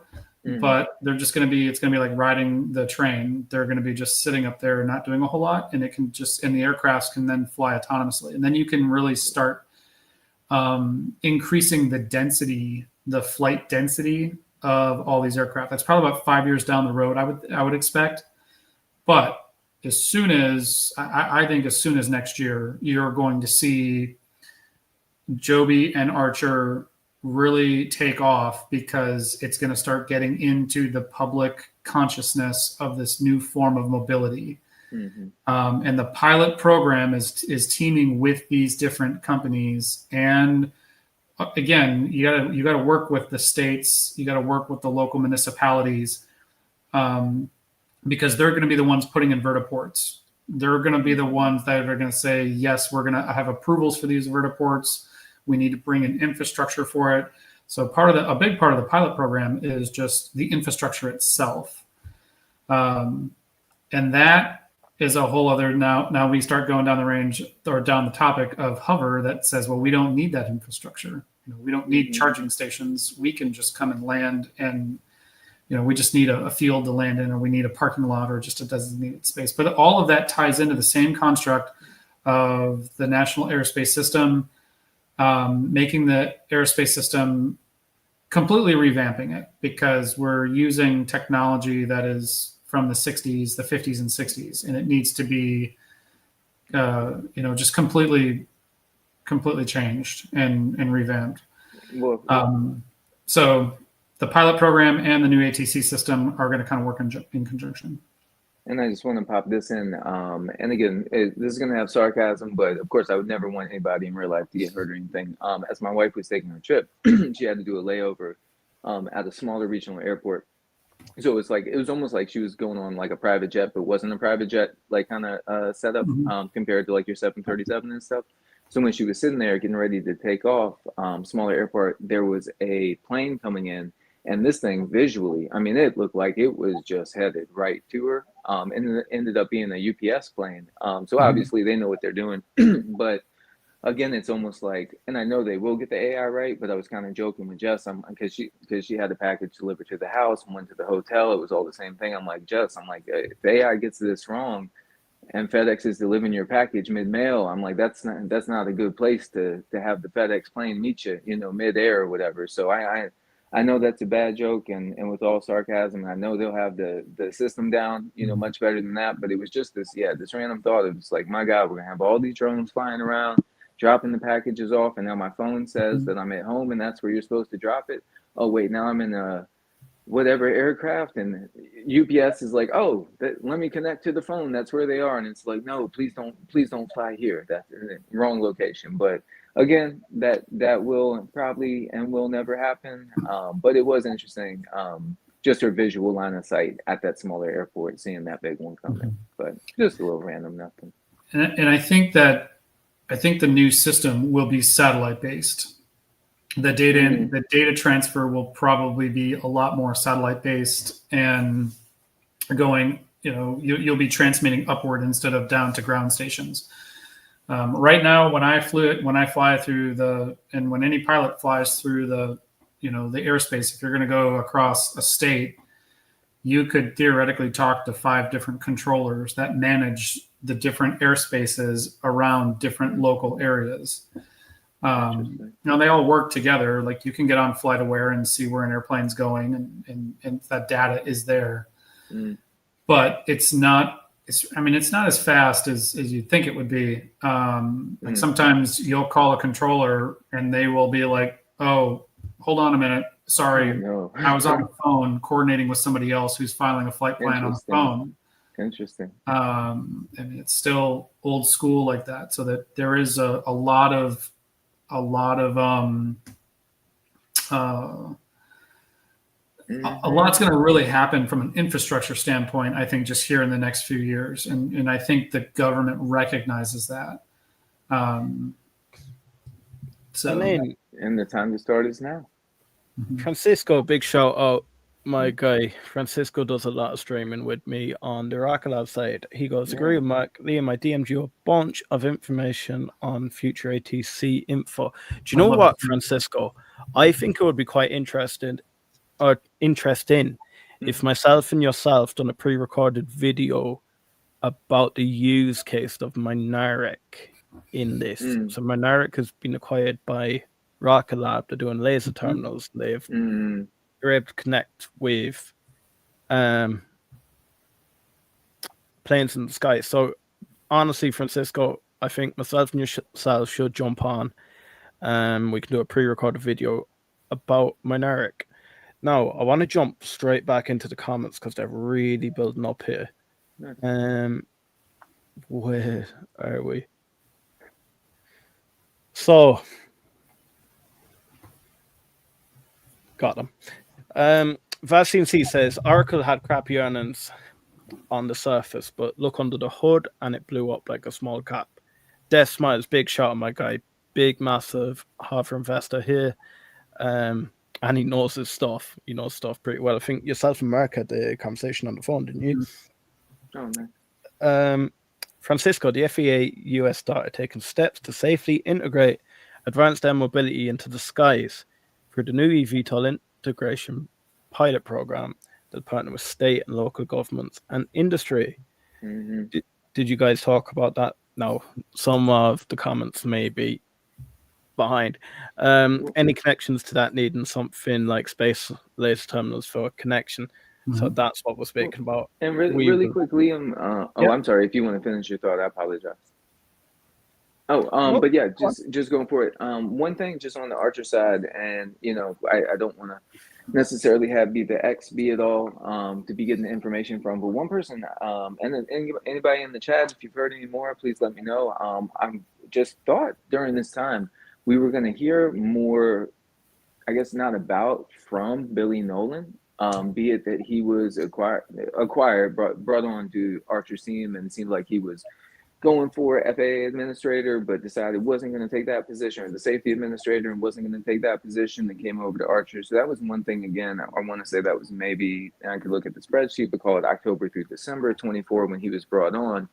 But they're just going to be, it's going to be like riding the train. They're going to be just sitting up there, not doing a whole lot. And the aircrafts can then fly autonomously. And then you can really start increasing the density, the flight density of all these aircraft. That's probably about 5 years down the road, I would expect. But as soon as, I think as soon as next year, you're going to see Joby and Archer really take off, because it's going to start getting into the public consciousness of this new form of mobility. And the pilot program is teaming with these different companies. And again, you got to work with the states, you got to work with the local municipalities, because they're going to be the ones putting in vertiports. They're going to be the ones that are going to say, yes, we're going to have approvals for these vertiports. We need to bring in infrastructure for it. So a big part of the pilot program is just the infrastructure itself. And that is a whole other, now we start going down the range or down the topic of hover that says, well, we don't need that infrastructure. We don't need charging stations. We can just come and land, and we just need a field to land in, or we need a parking lot, or just a designated space. But all of that ties into the same construct of the national aerospace system, making the aerospace system, completely revamping it, because we're using technology that is from the 60s, the 50s and 60s, and it needs to be, just completely changed and revamped. So the pilot program and the new ATC system are going to kind of work in conjunction. And I just want to pop this in. And again, this is going to have sarcasm, but of course, I would never want anybody in real life to get hurt or anything. As my wife was taking her trip, she had to do a layover at a smaller regional airport. So it was almost like she was going on like a private jet, but wasn't a private jet, like kind of setup compared to like your 737 and stuff. So when she was sitting there getting ready to take off, smaller airport, there was a plane coming in. And this thing visually, I mean, it looked like it was just headed right to her. And it ended up being a UPS plane. So obviously they know what they're doing. But again, it's almost like, and I know they will get the AI right, but I was kind of joking with Jess, because she had the package delivered to the house and went to the hotel. It was all the same thing. I'm like, Jess, if the AI gets this wrong and FedEx is delivering your package mid-mail, I'm like, that's not a good place to have the FedEx plane meet you, mid-air or whatever. So I know that's a bad joke, and with all sarcasm, I know they'll have the system down, much better than that. But it was just this random thought of just like, my God, we're gonna have all these drones flying around, dropping the packages off, and now my phone says that I'm at home, and that's where you're supposed to drop it. Oh wait, now I'm in a whatever aircraft, and UPS is like, oh, let me connect to the phone. That's where they are, and it's like, no, please don't fly here. That's the wrong location. But again, that will probably and will never happen. But it was interesting, just her visual line of sight at that smaller airport, seeing that big one coming. But just a little random nothing. And I think the new system will be satellite based. The data transfer will probably be a lot more satellite based, and going, you'll be transmitting upward instead of down to ground stations. Right now, when I fly through and when any pilot flies through the airspace, if you're going to go across a state, you could theoretically talk to 5 different controllers that manage the different airspaces around different local areas. They all work together. Like, you can get on FlightAware and see where an airplane's going, and that data is there. But it's not as fast as you'd think it would be. Sometimes you'll call a controller and they will be like, oh, hold on a minute. Sorry, No. I was on the phone coordinating with somebody else who's filing a flight plan on the phone. Interesting. I mean, it's still old school like that, so that there is a lot of a lot's going to really happen from an infrastructure standpoint, I think, just here in the next few years. And I think the government recognizes that. So, and the time to start is now. Francisco, big shout out. My guy, Francisco, does a lot of streaming with me on the Rocket Lab side. He goes, agree with Mark. Liam, I DM'd you a bunch of information on future ATC info. Do you know what, Francisco? I think it would be quite interesting if myself and yourself done a pre-recorded video about the use case of Mynaric in this. So Mynaric has been acquired by Rocket Lab. They're doing laser terminals. They're able to connect with planes in the sky. So honestly, Francisco, I think myself and yourself should jump on. We can do a pre-recorded video about Mynaric. Now, I want to jump straight back into the comments because they're really building up here. Where are we? So, got them. Vaccine C says Oracle had crappy earnings on the surface, but look under the hood and it blew up like a small cap. Death Smiles, big shot, my guy. Big, massive HOVR investor here. And he knows his stuff. He knows stuff pretty well. I think yourself and Mark had the conversation on the phone, didn't you? Oh, man. Francisco, the FAA US started taking steps to safely integrate advanced air mobility into the skies through the new EVTL integration pilot program that partner with state and local governments and industry. Did you guys talk about that? No, some of the comments may be behind. Any connections to that needing something like space laser terminals for connection? So that's what we're speaking about. And really quick, Liam. I'm sorry. If you want to finish your thought, I apologize. But yeah, just going for it. One thing, just on the Archer side, and I don't want to necessarily be the X be it all to be getting the information from, but one person, and anybody in the chat, if you've heard any more, please let me know. I'm just thought during this time we were going to hear more, I guess not about from Billy Nolan. Be it that he was acquired, brought on to Archer team, and it seemed like he was going for FAA administrator, but decided wasn't going to take that position, or the safety administrator, and wasn't going to take that position, and came over to Archer. So that was one thing. Again, I want to say that was maybe, and I could look at the spreadsheet, but call it October through December 24 when he was brought on.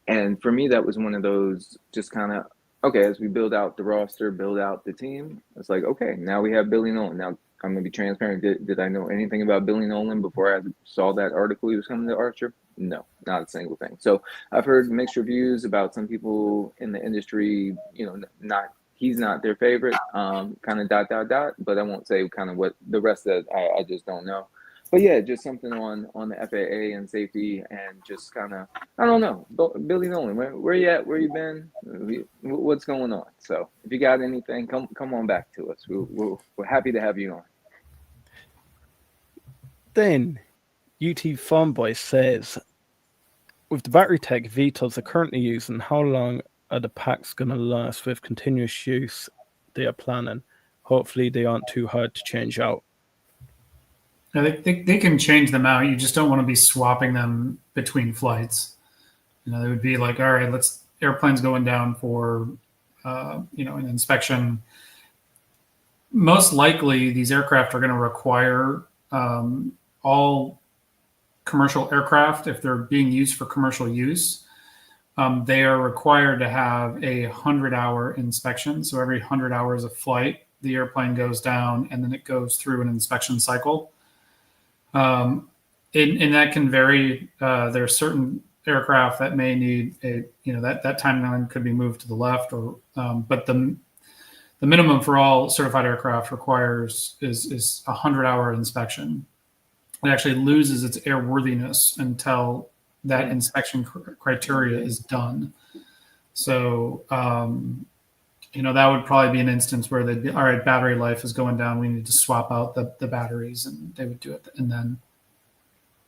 And for me, that was one of those just kind of, okay, as we build out the roster, build out the team, it's like, okay, now we have Billy Nolan. Now, I'm going to be transparent. Did I know anything about Billy Nolan before I saw that article he was coming to Archer? No, not a single thing. So I've heard mixed reviews about some people in the industry, he's not their favorite, kind of ... but I won't say kind of what the rest of it, I just don't know. But yeah, just something on the FAA and safety, and just kind of, I don't know, Billy Nolan, where you at? Where you been? What's going on? So if you got anything, come on back to us. We're happy to have you on. Then UT Fanboy says, with the battery tech VTOLs are currently using, how long are the packs going to last with continuous use they are planning? Hopefully they aren't too hard to change out. No, they can change them out. You just don't want to be swapping them between flights. They would be like, all right, airplane's going down for, an inspection. Most likely these aircraft are going to require all commercial aircraft, if they're being used for commercial use, they are required to have a 100-hour inspection. So every 100 hours of flight, the airplane goes down and then it goes through an inspection cycle. And that can vary. There are certain aircraft that may need that timeline could be moved to the left, or but the minimum for all certified aircraft requires is a 100-hour inspection. It actually loses its airworthiness until that inspection criteria is done. So that would probably be an instance where they'd be, all right, battery life is going down. We need to swap out the batteries, and they would do it. And then,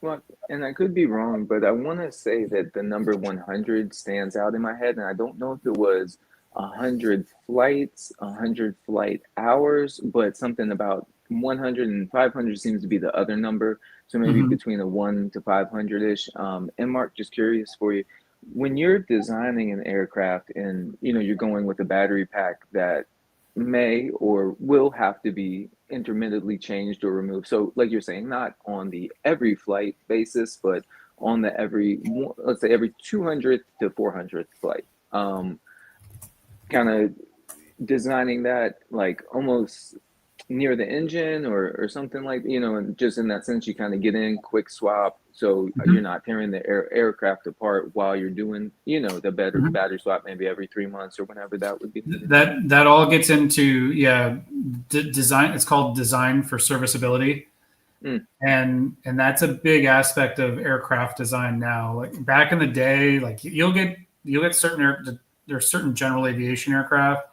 Well, and I could be wrong, but I want to say that the number 100 stands out in my head, and I don't know if it was 100 flights, 100 flight hours, but something about 100 and 500 seems to be the other number. So maybe between a 1 to 500 ish. And Mark, just curious for you, when you're designing an aircraft and you're going with a battery pack that may or will have to be intermittently changed or removed. So like you're saying, not on the every flight basis, but on the let's say every 200th to 400th flight. Kind of designing that like almost near the engine or something like, and just in that sense, you kind of get in, quick swap. So you're not tearing the aircraft apart while you're doing, the battery swap maybe every 3 months or whenever that would be. That all gets into, design. It's called design for serviceability. And that's a big aspect of aircraft design now. Like back in the day, like you'll get certain there's certain general aviation aircraft.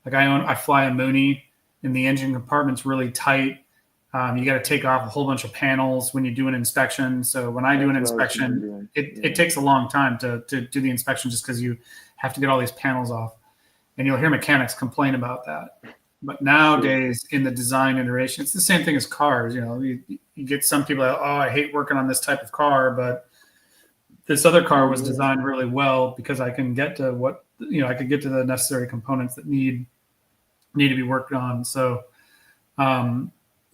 Like I fly a Mooney, and the engine compartment's really tight. You got to take off a whole bunch of panels when you do an inspection. So when I do an inspection, it takes a long time to do the inspection just because you have to get all these panels off. And you'll hear mechanics complain about that. But nowadays in the design iteration, it's the same thing as cars. You get some people that, I hate working on this type of car, but this other car was designed really well because I can get to I could get to the necessary components that need to be worked on. So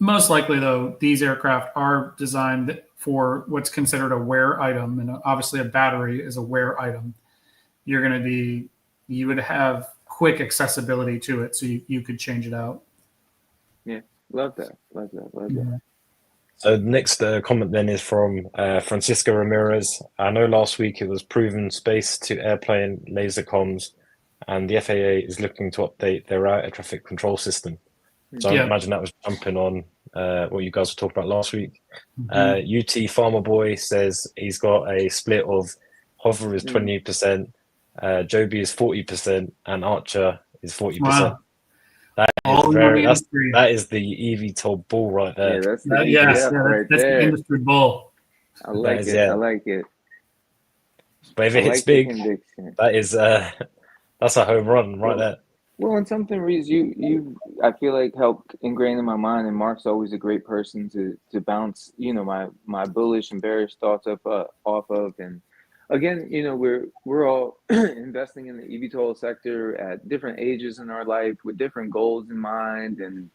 most likely, though, these aircraft are designed for what's considered a wear item, and obviously a battery is a wear item. You would have quick accessibility to it, so you could change it out. Yeah, love that. Yeah. So the next comment then is from Francisco Ramirez. I know last week it was proven space to airplane laser comms, and the FAA is looking to update their air traffic control system. So I imagine that was jumping on what you guys were talking about last week. UT Farmer Boy says he's got a split of HOVR is 20%, Joby is 40%, and Archer is 40%. Wow. That is the EVTOL bull right there. Yeah, that's the industry bull. I like it. I like it. But if it hits big, that is that's a home run right there. Well, and something, Reece, you I feel like helped ingrain in my mind, and Mark's always a great person to bounce, my bullish and bearish thoughts off of. And again, we're all investing in the eVTOL sector at different ages in our life with different goals in mind. And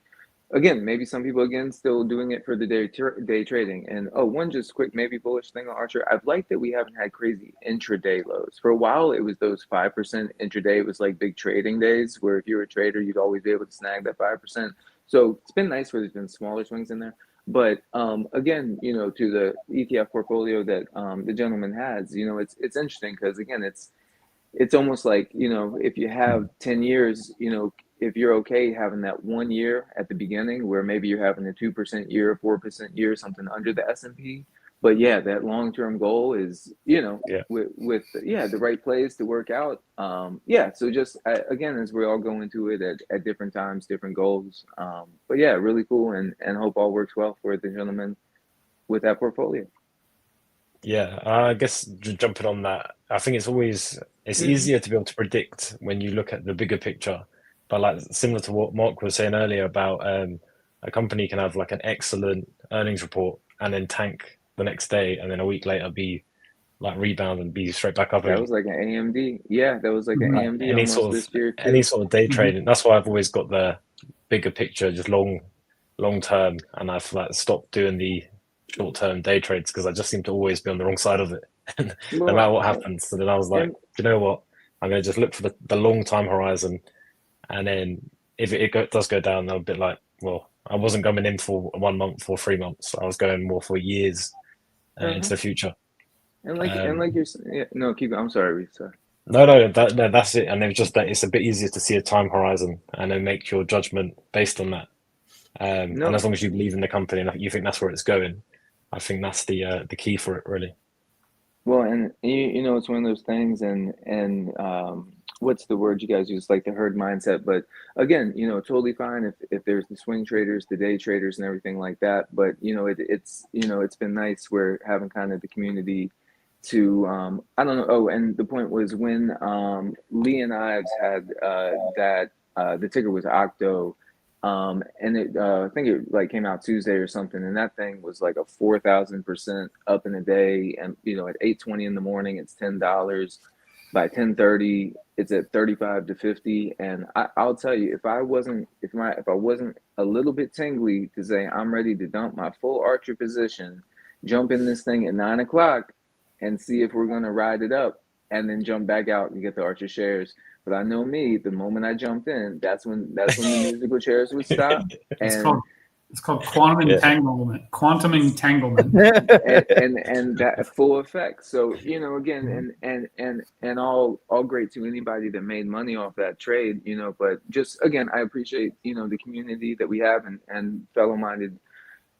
again, maybe some people still doing it for the day trading. And one just quick maybe bullish thing on Archer. I've liked that we haven't had crazy intraday lows. For a while, it was those 5% intraday. It was like big trading days where if you were a trader, you'd always be able to snag that 5%. So it's been nice where there's been smaller swings in there. But again, to the ETF portfolio that the gentleman has, it's interesting because again, it's almost like, if you have 10 years, if you're okay having that 1 year at the beginning where maybe you're having a 2% year, 4% year, something under the S&P. But yeah, that long-term goal is, with the right place to work out. So just again, as we all go into it at different times, different goals. But yeah, really cool and hope all works well for the gentleman with that portfolio. Yeah, I guess jumping on that, I think it's easier to be able to predict when you look at the bigger picture. But like similar to what Mark was saying earlier about a company can have like an excellent earnings report and then tank the next day, and then a week later be like rebound and be straight back up. That was like an AMD. Yeah, that was like an AMD almost this year too. Any sort of day trading. That's why I've always got the bigger picture, just long term, and I've like stopped doing the short term day trades because I just seem to always be on the wrong side of it, no matter what happens. So then I was like, you know what? I'm going to just look for the long time horizon. And then if it does go down, I'm a bit like, well, I wasn't going in for 1 month or 3 months. I was going more for years into the future. And like you're saying, no, keep going. I'm sorry, Reece. Sorry. No, that's it. And it's just that it's a bit easier to see a time horizon and then make your judgment based on that. And as long as you believe in the company and you think that's where it's going, I think that's the key for it, really. Well, and it's one of those things, and what's the word you guys use, like the herd mindset. But again, totally fine if there's the swing traders, the day traders, and everything like that. But it's been nice. We're having kind of the community to I don't know. Oh, and the point was when Lee and Ives had that the ticker was Octo. And I think it like came out Tuesday or something, and that thing was like a 4,000% up in a day. And at 8:20 in the morning, it's $10. By 10:30, it's at 35 to 50. And I'll tell you, if I wasn't a little bit tingly to say I'm ready to dump my full Archer position, jump in this thing at 9 o'clock, and see if we're gonna ride it up, and then jump back out and get the Archer shares. But I know me, the moment I jumped in, that's when the musical chairs would stop. It's called quantum entanglement. Quantum entanglement. and that full effect. So again, and all great to anybody that made money off that trade. But just again, I appreciate the community that we have and fellow-minded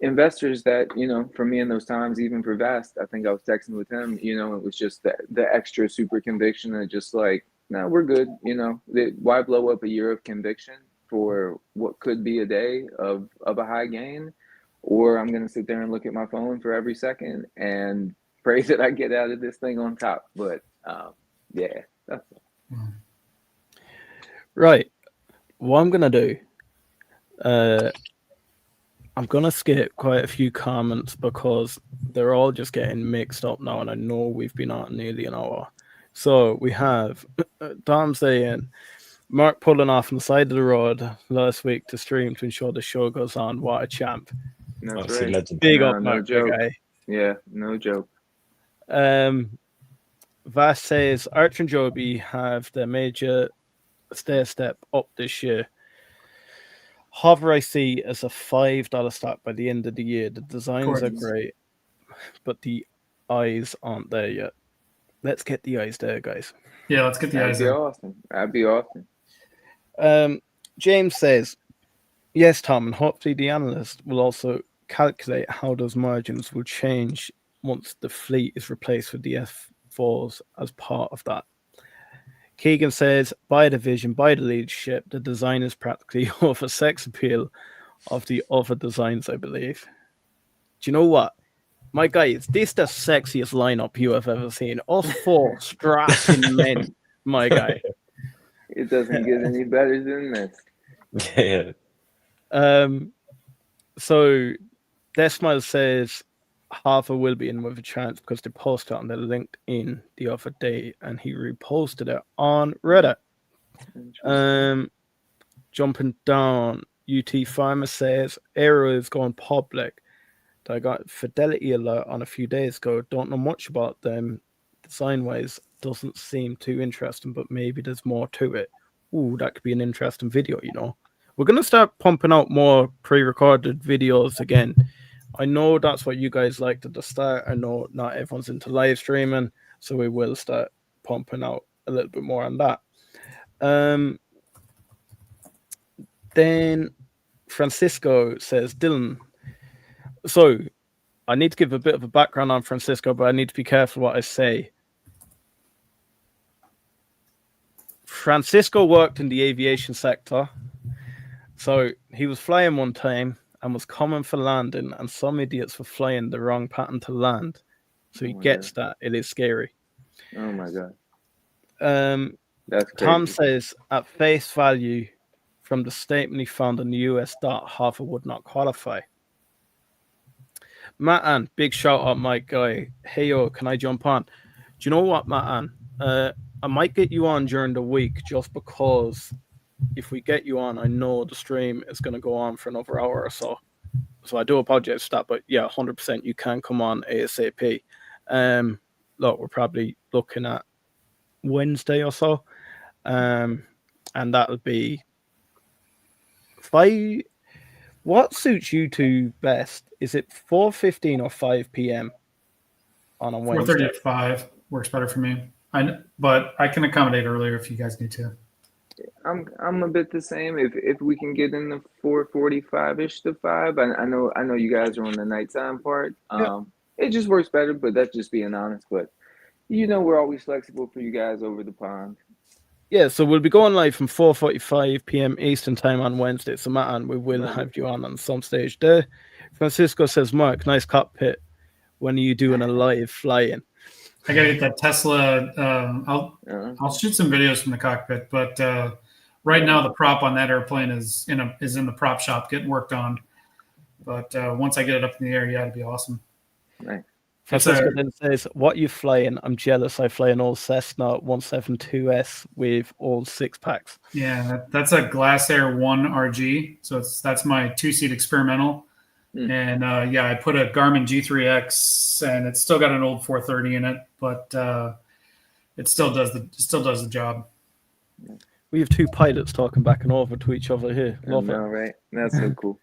investors that for me in those times, even for Vast, I think I was texting with him. It was just the extra super conviction and just like, no, we're good. Why blow up a year of conviction for what could be a day of a high gain? Or I'm going to sit there and look at my phone for every second and pray that I get out of this thing on top. But yeah, that's it. Right. What I'm going to do, I'm going to skip quite a few comments because they're all just getting mixed up now, and I know we've been on nearly an hour. So we have Dom saying, Mark pulling off on the side of the road last week to stream to ensure the show goes on. What a champ. That's right. Big up, Mark, joke. guy. Yeah, no joke. Vash says, Archer and Joby have their major stair step up this year. HOVR I see as a $5 stock by the end of the year. The designs are great, but the eyes aren't there yet. Let's get the eyes there, guys. Yeah, let's get the eyes there. That'd be awesome. James says, yes, Tom, and hopefully the analyst will also calculate how those margins will change once the fleet is replaced with the F4s as part of that. Keegan says, by the vision, by the leadership, the design is practically over sex appeal of the other designs, I believe. Do you know what? My guys, this is the sexiest lineup you have ever seen. Us four strapping men, my guy. It doesn't get any better than this. Yeah. So Desmile says HOVR will be in with a chance because they posted on the LinkedIn the other day and he reposted it on Reddit. Jumping down, UT Farmer says Aero is going public. I got Fidelity alert on a few days ago. Don't know much about them. Design-wise, doesn't seem too interesting, but maybe there's more to it. Ooh, that could be an interesting video, We're going to start pumping out more pre-recorded videos again. I know that's what you guys liked at the start. I know not everyone's into live streaming, so we will start pumping out a little bit more on that. Then Francisco says, Dylan, so I need to give a bit of a background on Francisco, but I need to be careful what I say. Francisco worked in the aviation sector. So he was flying one time and was coming for landing, and some idiots were flying the wrong pattern to land. So he gets that. It is scary. Oh my God. That's crazy. Tom says, at face value, from the statement he found on the US dot, HOVR would not qualify. Matt Ann, big shout out, my guy. Hey, yo, can I jump on? Do you know what, Matt Ann? I might get you on during the week just because if we get you on, I know the stream is going to go on for another hour or so. So I do apologize for that, but yeah, 100% you can come on ASAP. Look, we're probably looking at Wednesday or so. And that'll be 5. What suits you two best? Is it 4:15 or 5 p.m. on a Wednesday? 4:30 to 5 works better for me. But I can accommodate earlier if you guys need to. I'm a bit the same. If we can get in the 4:45-ish to 5, I know you guys are on the nighttime part. It just works better, but that's just being honest. But we're always flexible for you guys over the pond. Yeah, so we'll be going live from 4:45 p.m. Eastern time on Wednesday. So, Matt, and we will have you on some stage there. Francisco says, Mark, nice cockpit. When are you doing a live flying? I gotta get that Tesla. I'll shoot some videos from the cockpit, but right now the prop on that airplane is in the prop shop getting worked on. But once I get it up in the air, yeah, it'd be awesome. Right. Francisco then says, what are you flying? I'm jealous. I fly an old Cessna 172S with all 6 packs. Yeah, that's a Glass Air 1 RG. So that's my 2-seat experimental. And I put a Garmin G3X, and it's still got an old 430 in it, but it still does the job. We have 2 pilots talking back and over to each other here. Love it. Right? That's so cool.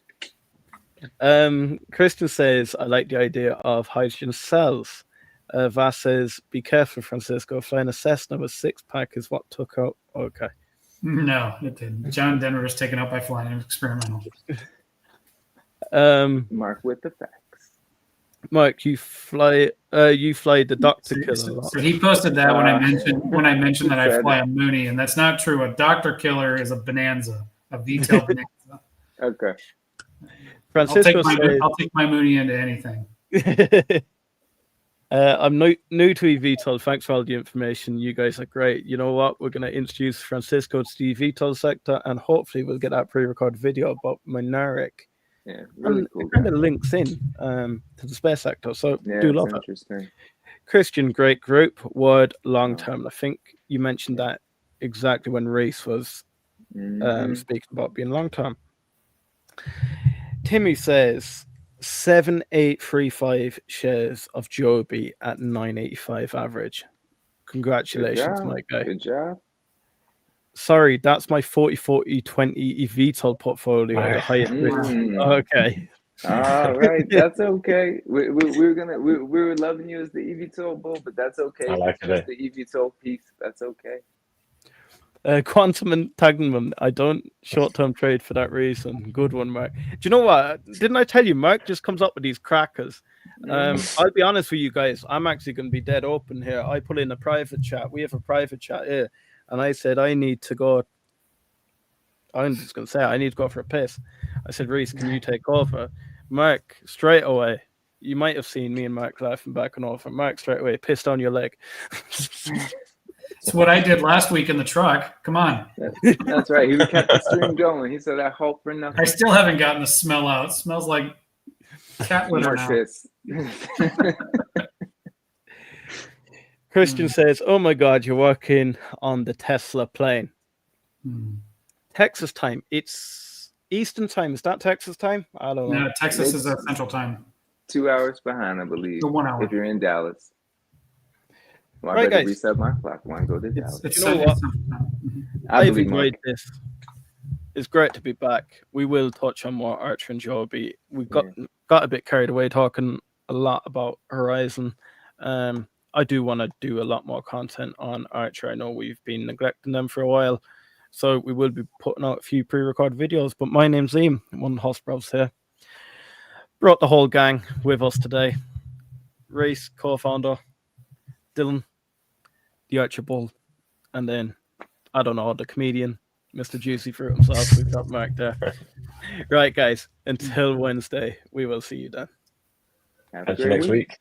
Christian says, I like the idea of hydrogen cells. Vass says, be careful, Francisco. Flying a Cessna with 6-pack is what took out. Okay. No, it didn't. John Denver was taken out by flying an experimental. Mark with the facts. Mark, you fly the Dr. Killer. So he posted that when I mentioned that I fly a Mooney, and that's not true. A Dr. Killer is a Bonanza, a VTL Bonanza. Okay. Francisco I'll take my Mooney into anything. I'm new to EVTOL. Thanks for all the information. You guys are great. You know what? We're going to introduce Francisco to the EVTOL sector, and hopefully we'll get that pre-recorded video about Mynaric. Yeah, really cool. It kind of links in to the space sector, so do love it. Interesting. Christian, great group. Word long term. I think you mentioned that exactly when Reece was speaking about being long term. Timmy says 7835 shares of Joby at 985 average. Congratulations, my guy. Good job. Sorry, that's my 40-40-20 EVTOL portfolio at the highest risk. Okay. All right, that's okay. We were loving you as the EVTOL bull, but that's okay. I like it. The EVTOL piece, that's okay. Quantum entanglement. I don't short-term trade for that reason. Good one, Mark. Do you know what? Didn't I tell you, Mark just comes up with these crackers? I'll be honest with you guys. I'm actually going to be dead open here. I put in a private chat. We have a private chat here. And I said, I need to go. I'm just going to say, I need to go for a piss. I said, Reece, can you take over? Mark, straight away. You might have seen me and Mark laughing back and off. Mark, straight away, pissed on your leg. It's what I did last week in the truck. Come on. That's right. He kept the stream going. He said, I hope for nothing. I still haven't gotten the smell out. It smells like cat litter now. Christian says, oh my God, you're working on the Tesla plane. Texas time. It's Eastern time. Is that Texas time? I don't know. No, Texas is Central time. 2 hours behind, I believe. 1 hour. If you're in Dallas. Well, right, I better guys. reset my clock when I go to Dallas. You know what? I've enjoyed this. It's great to be back. We will touch on more Archer and Joby. We got a bit carried away talking a lot about Horizon. I do want to do a lot more content on Archer. I know we've been neglecting them for a while, so we will be putting out a few pre-recorded videos. But my name's Liam, one of the host bros here. Brought the whole gang with us today. Reece, co-founder, Dylan, the Archer Bull, and then, I don't know, the comedian, Mr. Juicy Fruit himself. We've got Mark there. Right, guys, until Wednesday, we will see you then. Catch you next week.